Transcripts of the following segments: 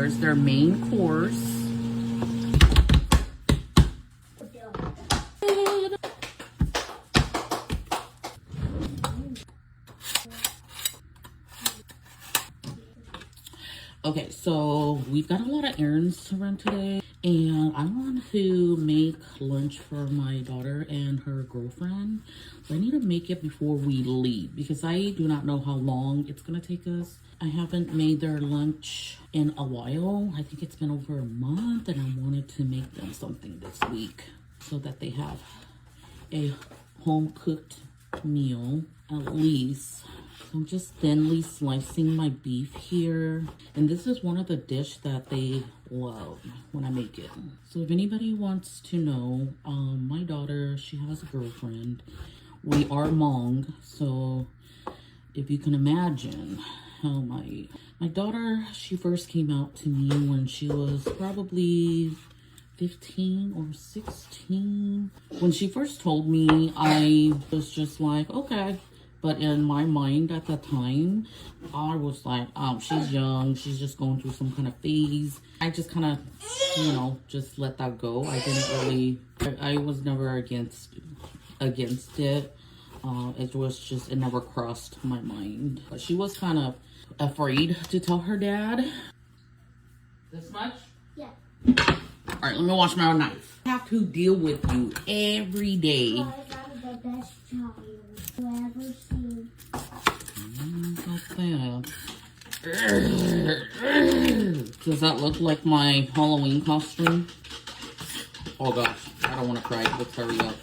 There's their main course. Okay, so we've got a lot of errands to run today, and I want to make lunch for my daughter and her girlfriend. So I need to make it before we leave because I do not know how long it's gonna take us. I haven't made their lunch in a while. I think it's been over a month, and I wanted to make them something this week so that they have a home-cooked meal at least. I'm just thinly slicing my beef here. And this is one of the dish that they love when I make it. So if anybody wants to know, my daughter, she has a girlfriend. We are Hmong, so if you can imagine how my daughter, she first came out to me when she was probably 15 or 16. When she first told me, I was just like, okay. But in my mind at the time, I was like, she's young. She's just going through some kind of phase. I just kind of, just let that go. I didn't really, I was never against it. It was just, it never crossed my mind. But she was kind of afraid to tell her dad. This much? Yeah. All right, let me wash my own knife. I have to deal with you every day. Oh, I got the best child you ever seen. Does that look like my Halloween costume? Oh gosh, I don't want to cry. Let's hurry up.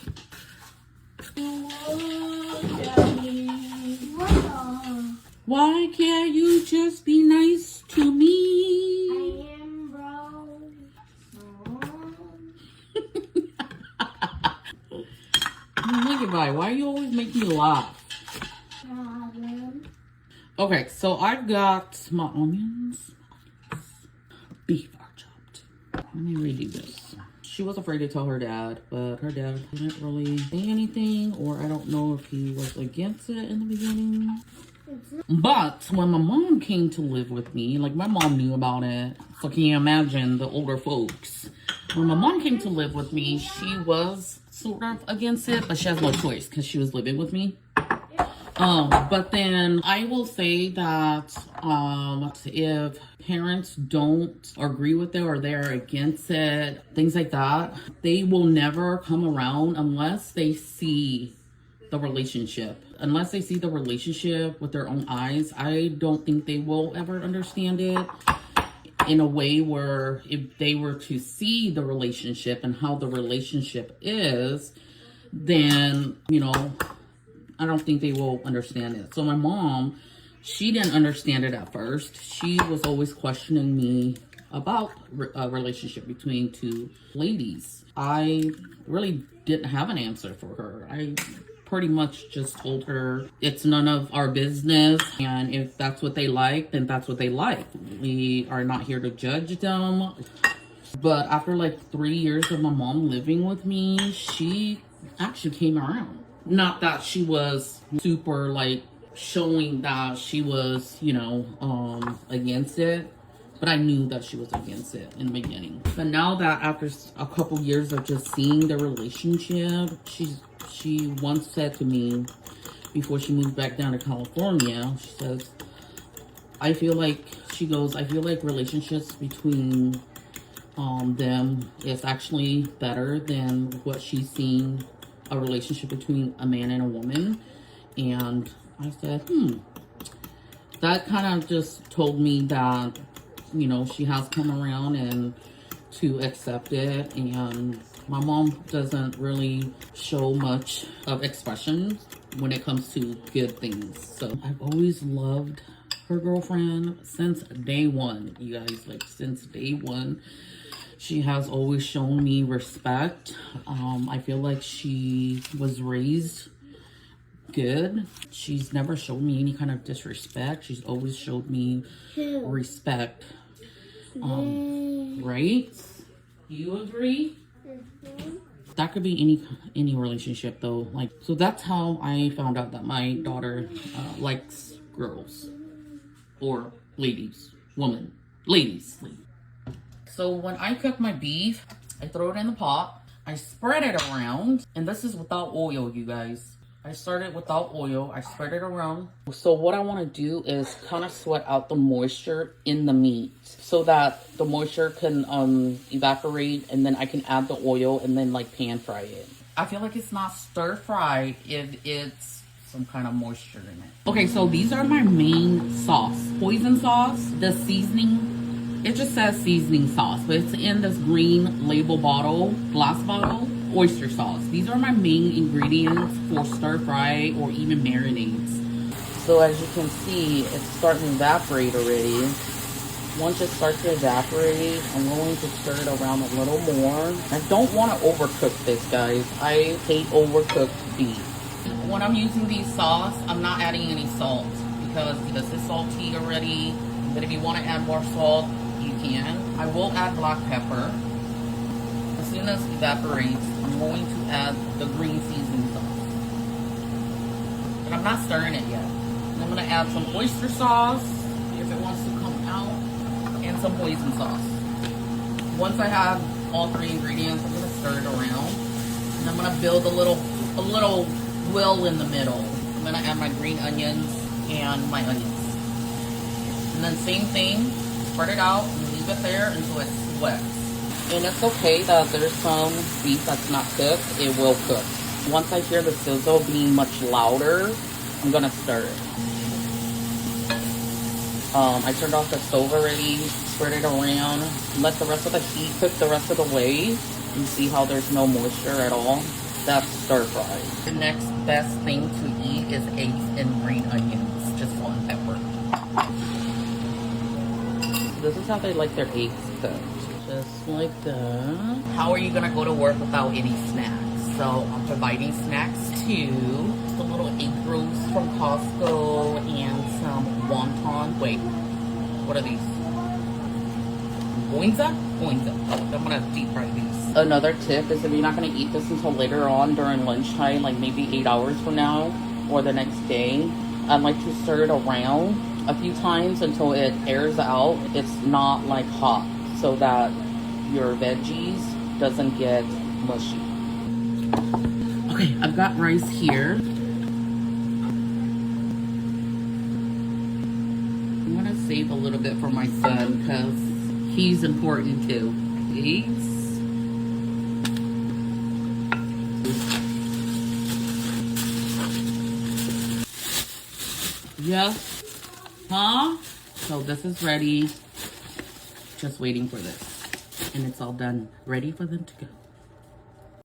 Why can't you just be nice to me? I am broke. Look at me. Why are you always making me laugh? Okay, so I've got my onions. Beef are chopped. Let me redo this. She was afraid to tell her dad, but her dad didn't really say anything, or I don't know if he was against it in the beginning. But when my mom came to live with me, like my mom knew about it. So can you imagine the older folks? When my mom came to live with me, she was sort of against it, but she has no choice because she was living with me. But then I will say that if parents don't agree with it or they're against it, things like that, they will never come around unless they see the relationship. Unless they see the relationship with their own eyes, I don't think they will ever understand it in a way where if they were to see the relationship and how the relationship is, then, I don't think they will understand it. So my mom, she didn't understand it at first. She was always questioning me about a relationship between two ladies. I really didn't have an answer for her. I pretty much just told her it's none of our business, and if that's what they like, then that's what they like. We are not here to judge them. But after like 3 years of my mom living with me, she actually came around. Not that she was super like showing that she was, against it, but I knew that she was against it in the beginning. But now that after a couple years of just seeing the relationship, she once said to me before she moved back down to California, she says, I feel like relationships between them is actually better than what she's seen a relationship between a man and a woman. And I said, that kind of just told me that, she has come around and to accept it. And my mom doesn't really show much of expression when it comes to good things. So I've always loved her girlfriend since day one, you guys, like since day one. She has always shown me respect. I feel like she was raised good. She's never showed me any kind of disrespect. She's always showed me respect. Right? You agree? Mm-hmm. That could be any relationship though. Like, so that's how I found out that my daughter likes girls or ladies, ladies. So when I cook my beef, I throw it in the pot. I spread it around. And this is without oil, you guys. I started without oil. I spread it around. So what I want to do is kind of sweat out the moisture in the meat so that the moisture can evaporate, and then I can add the oil and then like pan fry it. I feel like it's not stir fried if it's some kind of moisture in it. Okay, so these are my main sauce. Hoisin sauce, the seasoning. It just says seasoning sauce, but it's in this green label bottle, glass bottle. Oyster sauce. These are my main ingredients for stir fry or even marinades. So as you can see, it's starting to evaporate already. Once it starts to evaporate, I'm going to stir it around a little more. I don't want to overcook this, guys. I hate overcooked beef. When I'm using these sauce, I'm not adding any salt because this is salty already. But if you want to add more salt, you can. I will add black pepper. As soon as it evaporates, I'm going to add the green seasoning sauce. But I'm not stirring it yet. And I'm going to add some oyster sauce, if it wants to come out, and some hoisin sauce. Once I have all three ingredients, I'm going to stir it around. And I'm going to build a little will in the middle. I'm going to add my green onions and my onions. And then same thing, spread it out and leave it there until it sweats. And it's okay that there's some beef that's not cooked. It will cook. Once I hear the sizzle being much louder, I'm gonna stir it. I turned off the stove already, spread it around, let the rest of the heat cook the rest of the way. You see how there's no moisture at all? That's stir fry. The next best thing to eat is eggs and green onions, just salt and pepper. This is how they like their eggs cooked. Just like that. How are you gonna go to work without any snacks? So I'm providing snacks too. The little egg rolls from Costco and some wonton. Wait, what are these? Boinza? Boinza. I'm gonna deep fry these. Another tip is if you're not gonna eat this until later on during lunchtime, like maybe 8 hours from now or the next day, I'd like to stir it around a few times until it airs out. It's not like hot, so that your veggies doesn't get mushy. Okay, I've got rice here. I'm gonna save a little bit for my son because he's important too. Eggs. Yeah. Huh? So this is ready. Just waiting for this. And it's all done. Ready for them to go.